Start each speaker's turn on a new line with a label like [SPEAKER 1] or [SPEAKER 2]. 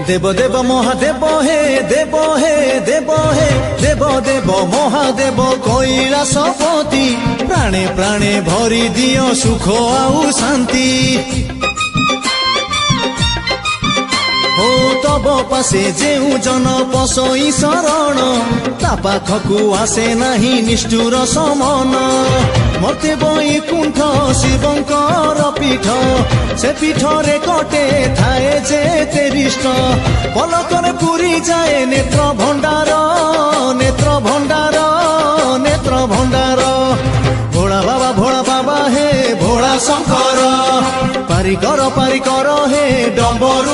[SPEAKER 1] देव देव महादेव हे देव हे देव हे देव देव महादेव कैलासपति प्राणे प्राणे भरी दियो सुख आउ शांति हो तब पासे जेउ जन पसई शरण ता पाखकु आसे नाही निष्ठुर समन मते बैकुंठ शिवंकर पीठ से पीठरे कटे थाए जे तेरिष्ट पलकरे पुरी जाए नेत्र भंडार नेत्र भंडार नेत्र भंडार भोला बाबा हे भोला शंकर पारिकर हे डम्बर